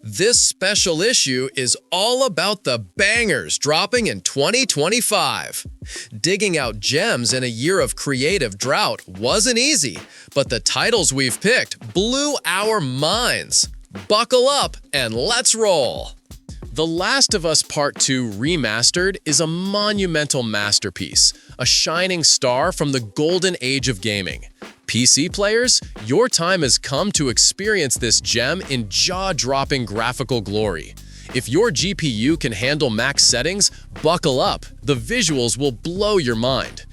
This special issue is all about the bangers dropping in 2025. Digging out gems in a year of creative drought wasn't easy, but the titles we've picked blew our minds. Buckle up and let's roll! The Last of Us Part 2 Remastered is a monumental masterpiece, a shining star from the golden age of gaming. PC players, your time has come to experience this gem in jaw-dropping graphical glory. If your GPU can handle max settings, buckle up, the visuals will blow your mind.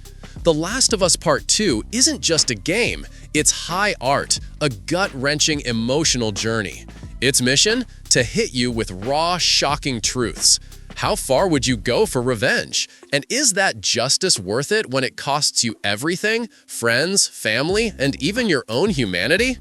The Last of Us Part 2 isn't just a game, it's high art, a gut-wrenching emotional journey. Its mission? To hit you with raw, shocking truths. How far would you go for revenge? And is that justice worth it when it costs you everything? Friends, family, and even your own humanity?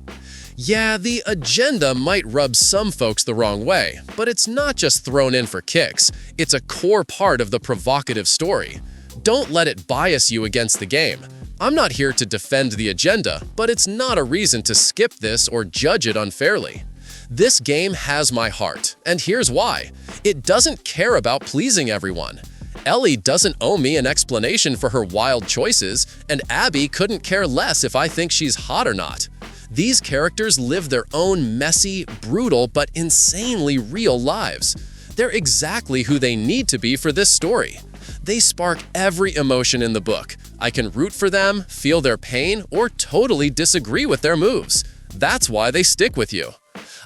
Yeah, the agenda might rub some folks the wrong way, but it's not just thrown in for kicks. It's a core part of the provocative story. Don't let it bias you against the game. I'm not here to defend the agenda, but it's not a reason to skip this or judge it unfairly. This game has my heart, and here's why. It doesn't care about pleasing everyone. Ellie doesn't owe me an explanation for her wild choices, and Abby couldn't care less if I think she's hot or not. These characters live their own messy, brutal, but insanely real lives. They're exactly who they need to be for this story. They spark every emotion in the book. I can root for them, feel their pain, or totally disagree with their moves. That's why they stick with you.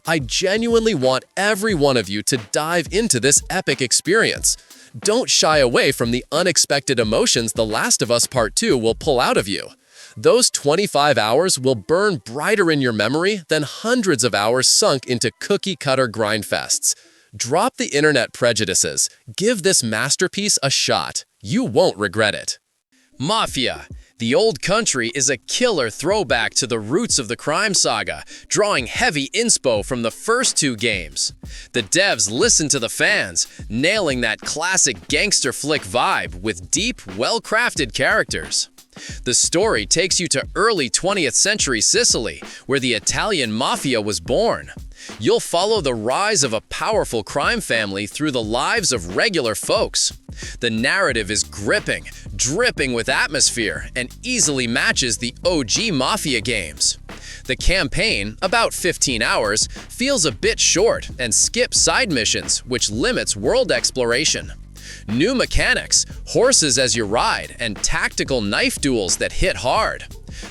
I genuinely want every one of you to dive into this epic experience. Don't shy away from the unexpected emotions The Last of Us Part 2 will pull out of you. Those 25 hours will burn brighter in your memory than hundreds of hours sunk into cookie-cutter grindfests. Drop the internet prejudices. Give this masterpiece a shot. You won't regret it. Mafia: The Old Country is a killer throwback to the roots of the crime saga, drawing heavy inspo from the first two games. The devs listened to the fans, nailing that classic gangster flick vibe with deep, well-crafted characters. The story takes you to early 20th century Sicily, where the Italian mafia was born. You'll follow the rise of a powerful crime family through the lives of regular folks. The narrative is gripping, dripping with atmosphere, and easily matches the OG Mafia games. The campaign, about 15 hours, feels a bit short and skips side missions, which limits world exploration. New mechanics, horses as you ride, and tactical knife duels that hit hard.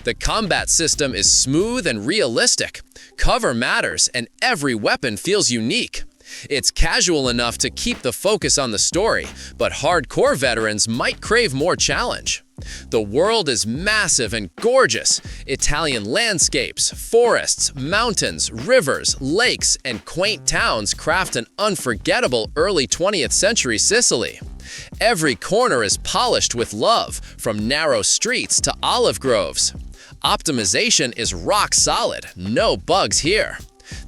The combat system is smooth and realistic. Cover matters, and every weapon feels unique. It's casual enough to keep the focus on the story, but hardcore veterans might crave more challenge. The world is massive and gorgeous. Italian landscapes, forests, mountains, rivers, lakes, and quaint towns craft an unforgettable early 20th century Sicily. Every corner is polished with love, from narrow streets to olive groves. Optimization is rock solid, no bugs here.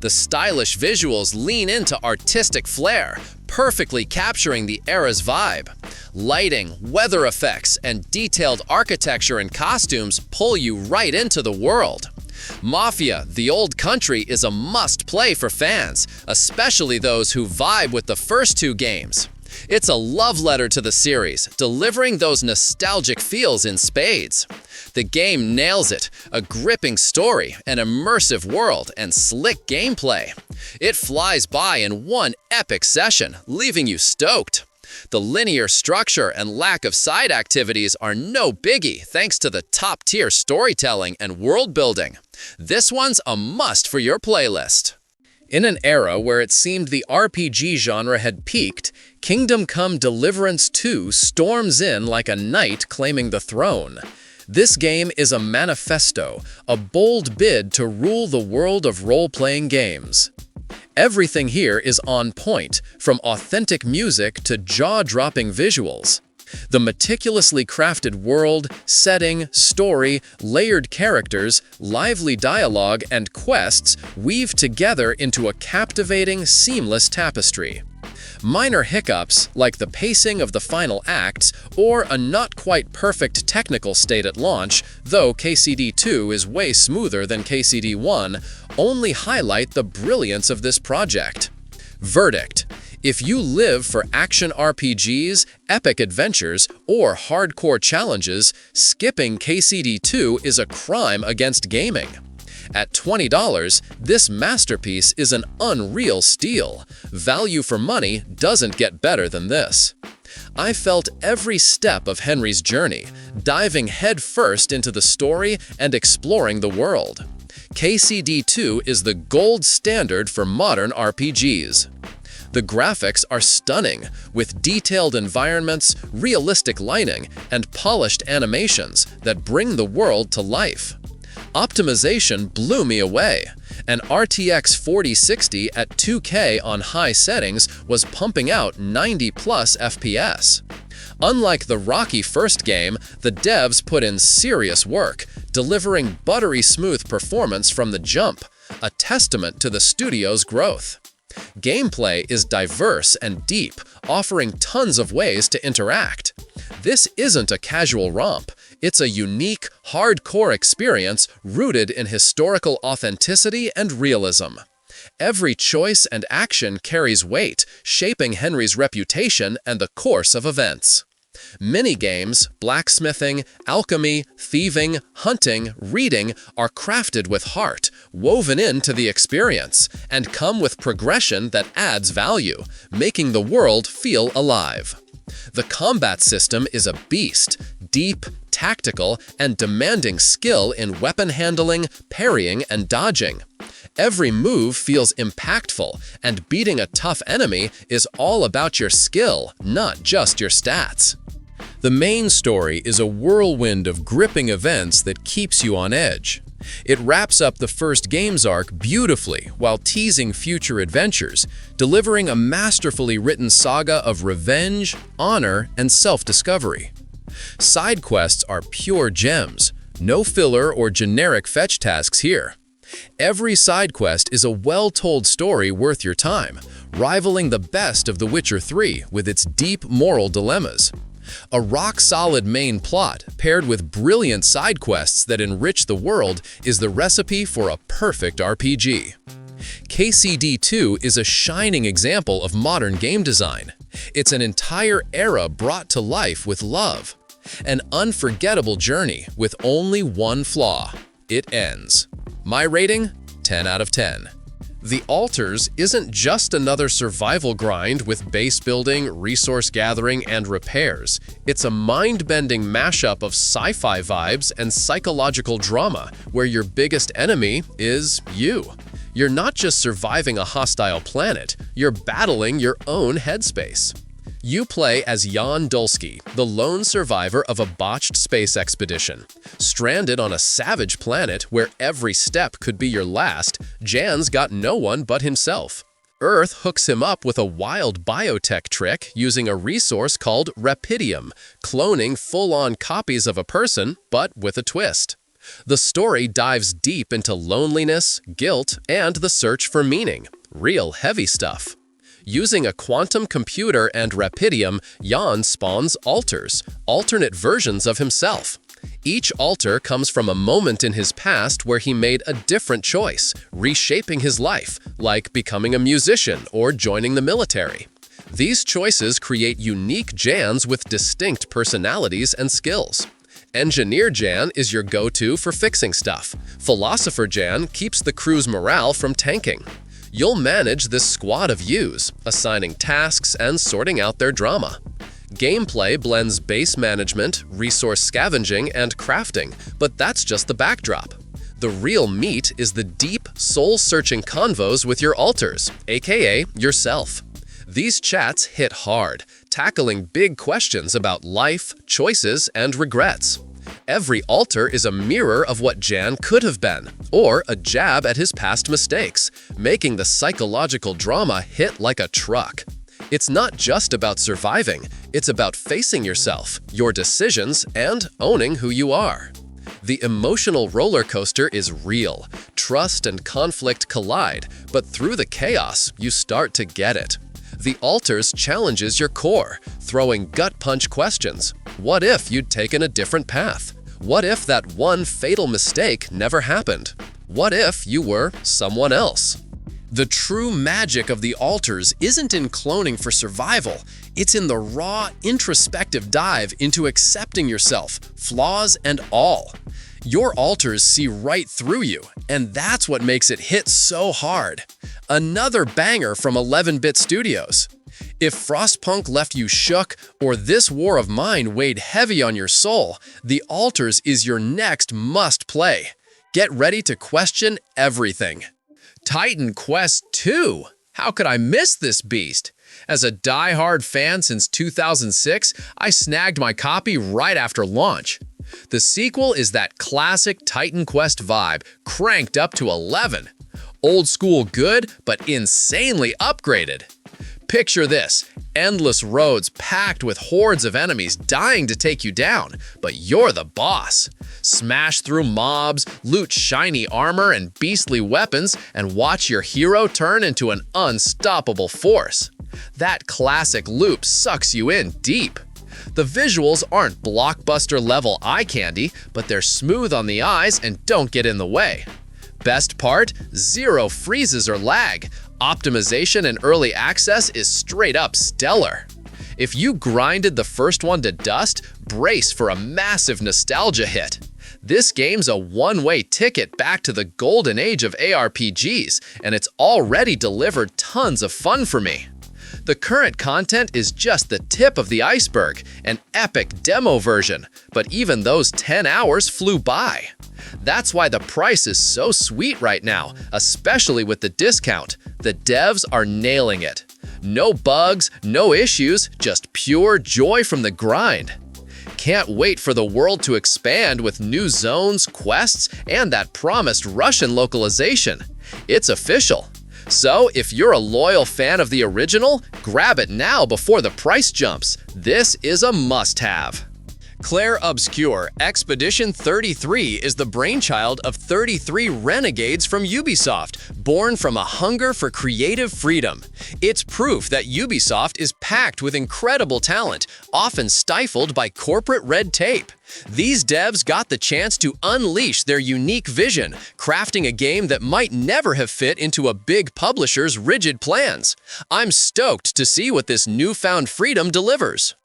The stylish visuals lean into artistic flair, perfectly capturing the era's vibe. Lighting, weather effects, and detailed architecture and costumes pull you right into the world. Mafia: The Old Country is a must-play for fans, especially those who vibe with the first two games. It's a love letter to the series, delivering those nostalgic feels in spades. The game nails it, a gripping story, an immersive world, and slick gameplay. It flies by in one epic session, leaving you stoked. The linear structure and lack of side activities are no biggie thanks to the top-tier storytelling and world building. This one's a must for your playlist. In an era where it seemed the RPG genre had peaked, Kingdom Come: Deliverance II storms in like a knight claiming the throne. This game is a manifesto, a bold bid to rule the world of role-playing games. Everything here is on point, from authentic music to jaw-dropping visuals. The meticulously crafted world, setting, story, layered characters, lively dialogue, and quests weave together into a captivating, seamless tapestry. Minor hiccups, like the pacing of the final acts or a not-quite-perfect technical state at launch, though KCD2 is way smoother than KCD1, only highlight the brilliance of this project. Verdict: if you live for action RPGs, epic adventures, or hardcore challenges, skipping KCD2 is a crime against gaming. At $20, this masterpiece is an unreal steal. Value for money doesn't get better than this. I felt every step of Henry's journey, diving headfirst into the story and exploring the world. KCD2 is the gold standard for modern RPGs. The graphics are stunning, with detailed environments, realistic lighting, and polished animations that bring the world to life. Optimization blew me away. An RTX 4060 at 2K on high settings was pumping out 90+ FPS. Unlike the rocky first game, the devs put in serious work, delivering buttery smooth performance from the jump, a testament to the studio's growth. Gameplay is diverse and deep, offering tons of ways to interact. This isn't a casual romp. It's a unique, hardcore experience rooted in historical authenticity and realism. Every choice and action carries weight, shaping Henry's reputation and the course of events. Minigames, blacksmithing, alchemy, thieving, hunting, reading are crafted with heart, woven into the experience, and come with progression that adds value, making the world feel alive. The combat system is a beast, deep, tactical, and demanding skill in weapon handling, parrying, and dodging. Every move feels impactful, and beating a tough enemy is all about your skill, not just your stats. The main story is a whirlwind of gripping events that keeps you on edge. It wraps up the first game's arc beautifully while teasing future adventures, delivering a masterfully written saga of revenge, honor, and self-discovery. Side quests are pure gems, no filler or generic fetch tasks here. Every side quest is a well-told story worth your time, rivaling the best of The Witcher 3 with its deep moral dilemmas. A rock-solid main plot, paired with brilliant side quests that enrich the world, is the recipe for a perfect RPG. KCD2 is a shining example of modern game design. It's an entire era brought to life with love. An unforgettable journey with only one flaw: it ends. My rating? 10 out of 10. The Altars isn't just another survival grind with base building, resource gathering, and repairs. It's a mind-bending mashup of sci-fi vibes and psychological drama, where your biggest enemy is you. You're not just surviving a hostile planet, you're battling your own headspace. You play as Jan Dulski, the lone survivor of a botched space expedition. Stranded on a savage planet where every step could be your last, Jan's got no one but himself. Earth hooks him up with a wild biotech trick using a resource called Rapidium, cloning full-on copies of a person, but with a twist. The story dives deep into loneliness, guilt, and the search for meaning. Real heavy stuff. Using a quantum computer and Rapidium, Jan spawns altars, alternate versions of himself. Each altar comes from a moment in his past where he made a different choice, reshaping his life, like becoming a musician or joining the military. These choices create unique Jans with distinct personalities and skills. Engineer Jan is your go-to for fixing stuff. Philosopher Jan keeps the crew's morale from tanking. You'll manage this squad of yous, assigning tasks and sorting out their drama. Gameplay blends base management, resource scavenging, and crafting, but that's just the backdrop. The real meat is the deep, soul-searching convos with your altars, aka yourself. These chats hit hard, tackling big questions about life, choices, and regrets. Every altar is a mirror of what Jan could have been, or a jab at his past mistakes, making the psychological drama hit like a truck. It's not just about surviving, it's about facing yourself, your decisions, and owning who you are. The emotional roller coaster is real. Trust and conflict collide, but through the chaos, you start to get it. The Altars challenges your core, throwing gut-punch questions. What if you'd taken a different path? What if that one fatal mistake never happened? What if you were someone else? The true magic of the altars isn't in cloning for survival, it's in the raw, introspective dive into accepting yourself, flaws and all. Your altars see right through you, and that's what makes it hit so hard. Another banger from 11-Bit Studios. If Frostpunk left you shook, or This War of Mine weighed heavy on your soul, The Altars is your next must-play. Get ready to question everything. Titan Quest II. How could I miss this beast? As a die-hard fan since 2006, I snagged my copy right after launch. The sequel is that classic Titan Quest vibe, cranked up to 11. Old school good, but insanely upgraded. Picture this, endless roads packed with hordes of enemies dying to take you down, but you're the boss. Smash through mobs, loot shiny armor and beastly weapons, and watch your hero turn into an unstoppable force. That classic loop sucks you in deep. The visuals aren't blockbuster-level eye candy, but they're smooth on the eyes and don't get in the way. Best part? Zero freezes or lag. Optimization and early access is straight up stellar. If you grinded the first one to dust, brace for a massive nostalgia hit. This game's a one-way ticket back to the golden age of ARPGs, and it's already delivered tons of fun for me. The current content is just the tip of the iceberg, an epic demo version, but even those 10 hours flew by. That's why the price is so sweet right now, especially with the discount. The devs are nailing it. No bugs, no issues, just pure joy from the grind. Can't wait for the world to expand with new zones, quests, and that promised Russian localization. It's official. So, if you're a loyal fan of the original, grab it now before the price jumps. This is a must-have. Clair Obscur Expedition 33 is the brainchild of 33 renegades from Ubisoft, born from a hunger for creative freedom. It's proof that Ubisoft is packed with incredible talent, often stifled by corporate red tape. These devs got the chance to unleash their unique vision, crafting a game that might never have fit into a big publisher's rigid plans. I'm stoked to see what this newfound freedom delivers.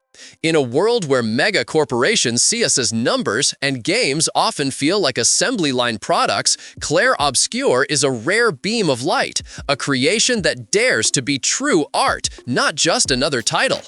In a world where mega corporations see us as numbers and games often feel like assembly line products, Clair Obscur is a rare beam of light, a creation that dares to be true art, not just another title.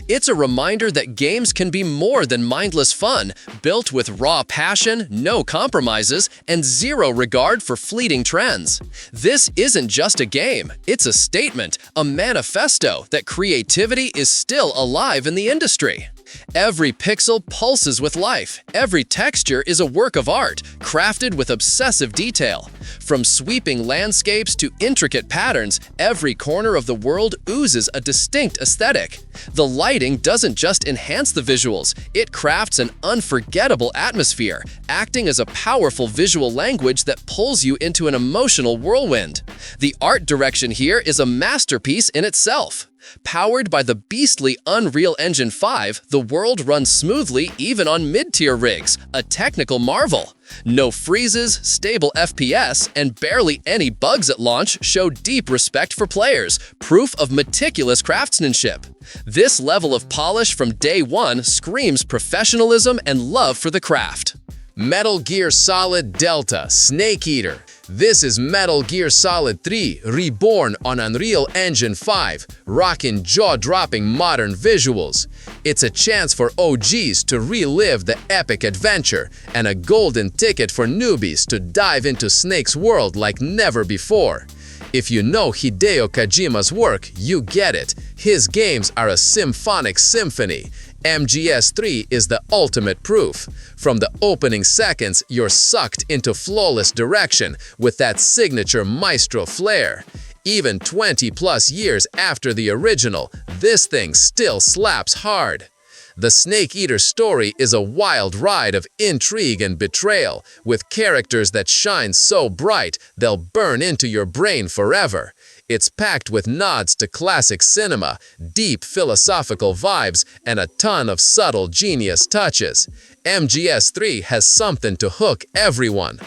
It's a reminder that games can be more than mindless fun, built with raw passion, no compromises, and zero regard for fleeting trends. This isn't just a game, it's a statement, a manifesto that creativity is still alive in the industry. Every pixel pulses with life. Every texture is a work of art, crafted with obsessive detail. From sweeping landscapes to intricate patterns, every corner of the world oozes a distinct aesthetic. The lighting doesn't just enhance the visuals, it crafts an unforgettable atmosphere, acting as a powerful visual language that pulls you into an emotional whirlwind. The art direction here is a masterpiece in itself. Powered by the beastly Unreal Engine 5, the world runs smoothly even on mid-tier rigs, a technical marvel. No freezes, stable FPS, and barely any bugs at launch show deep respect for players, proof of meticulous craftsmanship. This level of polish from day one screams professionalism and love for the craft. Metal Gear Solid Delta Snake Eater. This is Metal Gear Solid 3 reborn on Unreal Engine 5, rocking jaw-dropping modern visuals. It's a chance for OGs to relive the epic adventure and a golden ticket for newbies to dive into Snake's world like never before. If you know Hideo Kojima's work, you get it. His games are a symphonic symphony. MGS3 is the ultimate proof. From the opening seconds, you're sucked into flawless direction with that signature maestro flair. Even 20+ years after the original, this thing still slaps hard. The Snake Eater story is a wild ride of intrigue and betrayal, with characters that shine so bright they'll burn into your brain forever. It's packed with nods to classic cinema, deep philosophical vibes, and a ton of subtle genius touches. MGS3 has something to hook everyone.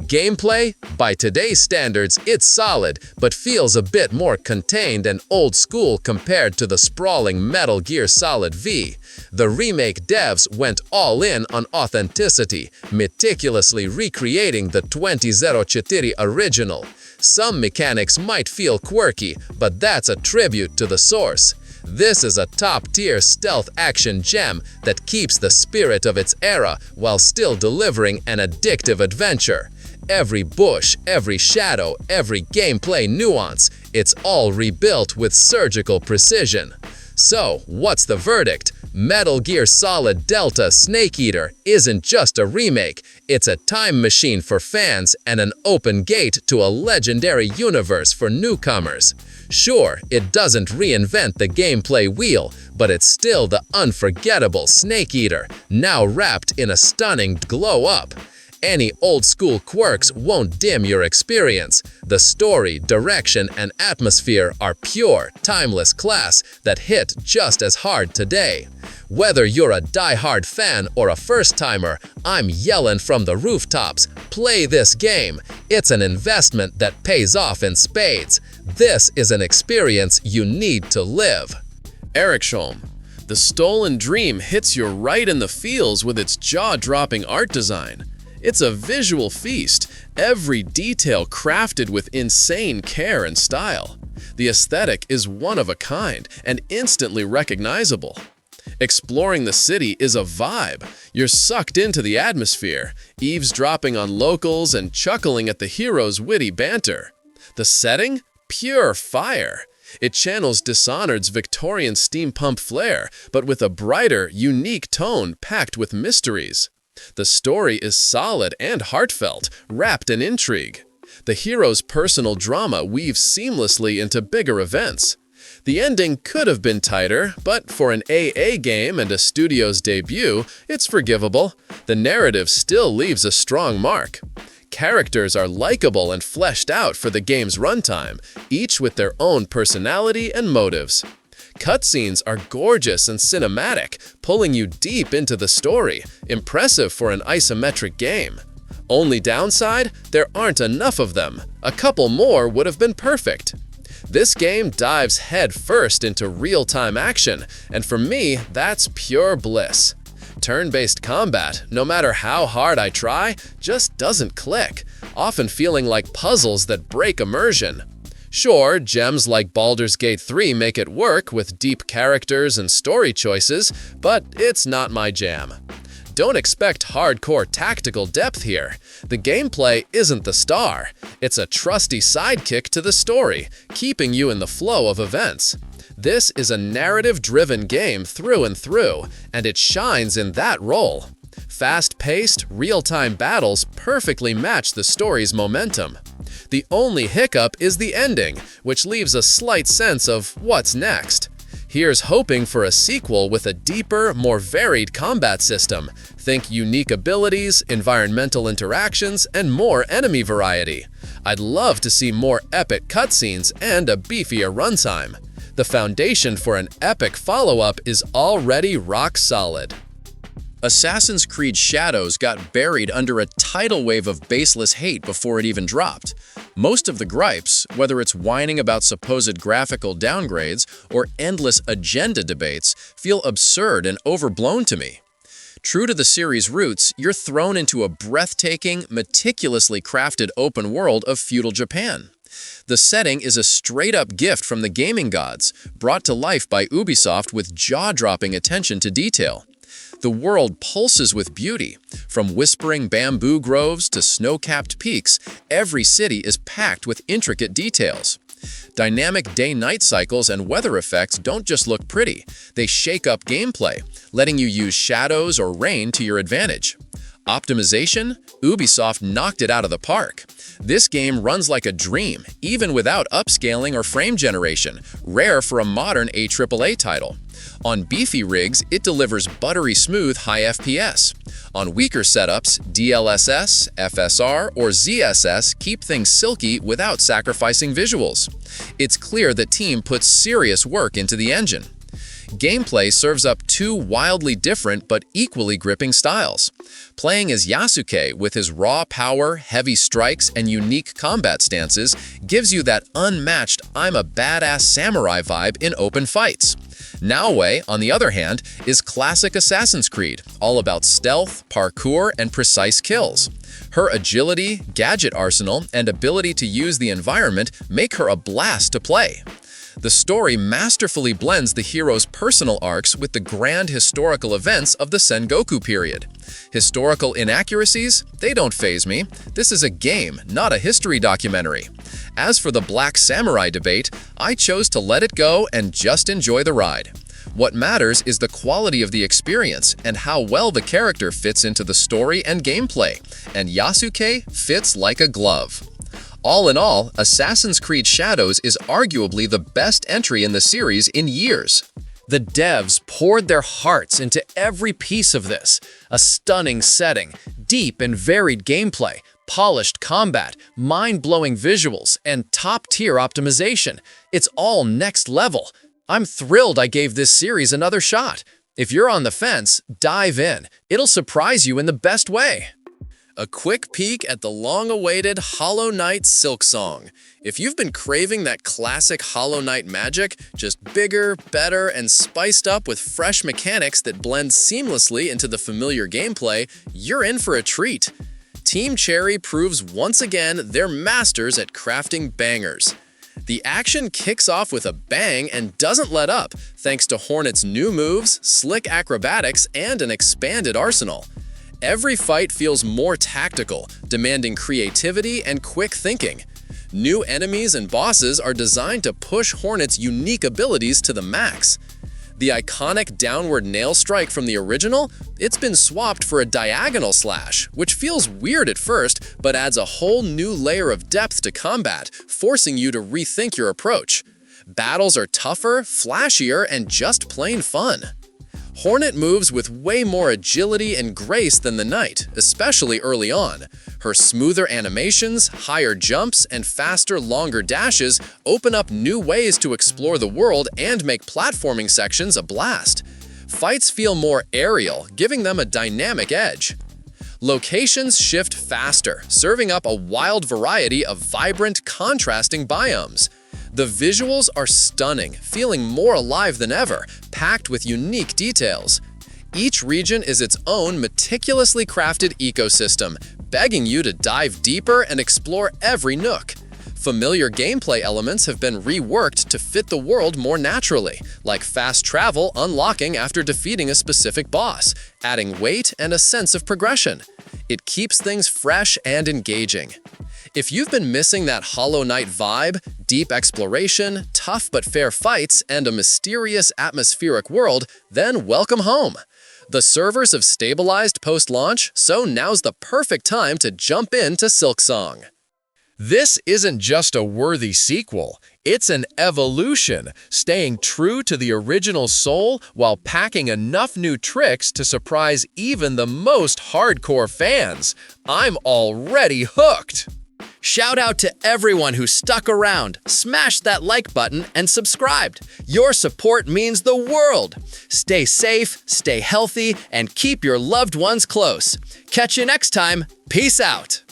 Gameplay? By today's standards, it's solid, but feels a bit more contained and old school compared to the sprawling Metal Gear Solid V. The remake devs went all in on authenticity, meticulously recreating the 2004 original. Some mechanics might feel quirky, but that's a tribute to the source. This is a top-tier stealth action gem that keeps the spirit of its era while still delivering an addictive adventure. Every bush, every shadow, every gameplay nuance, it's all rebuilt with surgical precision. So, what's the verdict? Metal Gear Solid Delta Snake Eater isn't just a remake, it's a time machine for fans and an open gate to a legendary universe for newcomers. Sure, it doesn't reinvent the gameplay wheel, but it's still the unforgettable Snake Eater, now wrapped in a stunning glow-up. Any old-school quirks won't dim your experience. The story, direction, and atmosphere are pure, timeless class that hit just as hard today. Whether you're a die-hard fan or a first-timer, I'm yelling from the rooftops, play this game. It's an investment that pays off in spades. This is an experience you need to live. Eric Schulm. The Stolen Dream hits you right in the feels with its jaw-dropping art design. It's a visual feast, every detail crafted with insane care and style. The aesthetic is one of a kind and instantly recognizable. Exploring the city is a vibe. You're sucked into the atmosphere, eavesdropping on locals and chuckling at the hero's witty banter. The setting? Pure fire. It channels Dishonored's Victorian steampunk flair, but with a brighter, unique tone packed with mysteries. The story is solid and heartfelt, wrapped in intrigue. The hero's personal drama weaves seamlessly into bigger events. The ending could have been tighter, but for an AA game and a studio's debut, it's forgivable. The narrative still leaves a strong mark. Characters are likable and fleshed out for the game's runtime, each with their own personality and motives. Cutscenes are gorgeous and cinematic, pulling you deep into the story, impressive for an isometric game. Only downside? There aren't enough of them. A couple more would have been perfect. This game dives head first into real-time action, and for me, that's pure bliss. Turn-based combat, no matter how hard I try, just doesn't click, often feeling like puzzles that break immersion. Sure, gems like Baldur's Gate 3 make it work with deep characters and story choices, but it's not my jam. Don't expect hardcore tactical depth here. The gameplay isn't the star. It's a trusty sidekick to the story, keeping you in the flow of events. This is a narrative-driven game through and through, and it shines in that role. Fast-paced, real-time battles perfectly match the story's momentum. The only hiccup is the ending, which leaves a slight sense of what's next. Here's hoping for a sequel with a deeper, more varied combat system. Think unique abilities, environmental interactions, and more enemy variety. I'd love to see more epic cutscenes and a beefier runtime. The foundation for an epic follow-up is already rock solid. Assassin's Creed Shadows got buried under a tidal wave of baseless hate before it even dropped. Most of the gripes, whether it's whining about supposed graphical downgrades or endless agenda debates, feel absurd and overblown to me. True to the series' roots, you're thrown into a breathtaking, meticulously crafted open world of feudal Japan. The setting is a straight-up gift from the gaming gods, brought to life by Ubisoft with jaw-dropping attention to detail. The world pulses with beauty. From whispering bamboo groves to snow-capped peaks, every city is packed with intricate details. Dynamic day-night cycles and weather effects don't just look pretty, they shake up gameplay, letting you use shadows or rain to your advantage. Optimization? Ubisoft knocked it out of the park. This game runs like a dream, even without upscaling or frame generation, rare for a modern AAA title. On beefy rigs, it delivers buttery smooth high FPS. On weaker setups, DLSS, FSR, or ZSS keep things silky without sacrificing visuals. It's clear the team puts serious work into the engine. Gameplay serves up two wildly different but equally gripping styles. Playing as Yasuke with his raw power, heavy strikes, and unique combat stances gives you that unmatched I'm a badass samurai vibe in open fights. Naoe, on the other hand, is classic Assassin's Creed, all about stealth, parkour, and precise kills. Her agility, gadget arsenal, and ability to use the environment make her a blast to play. The story masterfully blends the hero's personal arcs with the grand historical events of the Sengoku period. Historical inaccuracies? They don't faze me. This is a game, not a history documentary. As for the Black Samurai debate, I chose to let it go and just enjoy the ride. What matters is the quality of the experience and how well the character fits into the story and gameplay, and Yasuke fits like a glove. All in all, Assassin's Creed Shadows is arguably the best entry in the series in years. The devs poured their hearts into every piece of this. A stunning setting, deep and varied gameplay, polished combat, mind-blowing visuals, and top-tier optimization. It's all next level. I'm thrilled I gave this series another shot. If you're on the fence, dive in. It'll surprise you in the best way. A quick peek at the long-awaited Hollow Knight Silksong. If you've been craving that classic Hollow Knight magic, just bigger, better, and spiced up with fresh mechanics that blend seamlessly into the familiar gameplay, you're in for a treat. Team Cherry proves once again they're masters at crafting bangers. The action kicks off with a bang and doesn't let up, thanks to Hornet's new moves, slick acrobatics, and an expanded arsenal. Every fight feels more tactical, demanding creativity and quick thinking. New enemies and bosses are designed to push Hornet's unique abilities to the max. The iconic downward nail strike from the original, it's been swapped for a diagonal slash, which feels weird at first, but adds a whole new layer of depth to combat, forcing you to rethink your approach. Battles are tougher, flashier, and just plain fun. Hornet moves with way more agility and grace than the Knight, especially early on. Her smoother animations, higher jumps, and faster, longer dashes open up new ways to explore the world and make platforming sections a blast. Fights feel more aerial, giving them a dynamic edge. Locations shift faster, serving up a wild variety of vibrant, contrasting biomes. The visuals are stunning, feeling more alive than ever, packed with unique details. Each region is its own meticulously crafted ecosystem, begging you to dive deeper and explore every nook. Familiar gameplay elements have been reworked to fit the world more naturally, like fast travel unlocking after defeating a specific boss, adding weight and a sense of progression. It keeps things fresh and engaging. If you've been missing that Hollow Knight vibe, deep exploration, tough but fair fights, and a mysterious atmospheric world, then welcome home. The servers have stabilized post-launch, so now's the perfect time to jump into Silksong. This isn't just a worthy sequel, it's an evolution, staying true to the original soul while packing enough new tricks to surprise even the most hardcore fans. I'm already hooked! Shout out to everyone who stuck around, smashed that like button, and subscribed. Your support means the world. Stay safe, stay healthy, and keep your loved ones close. Catch you next time. Peace out.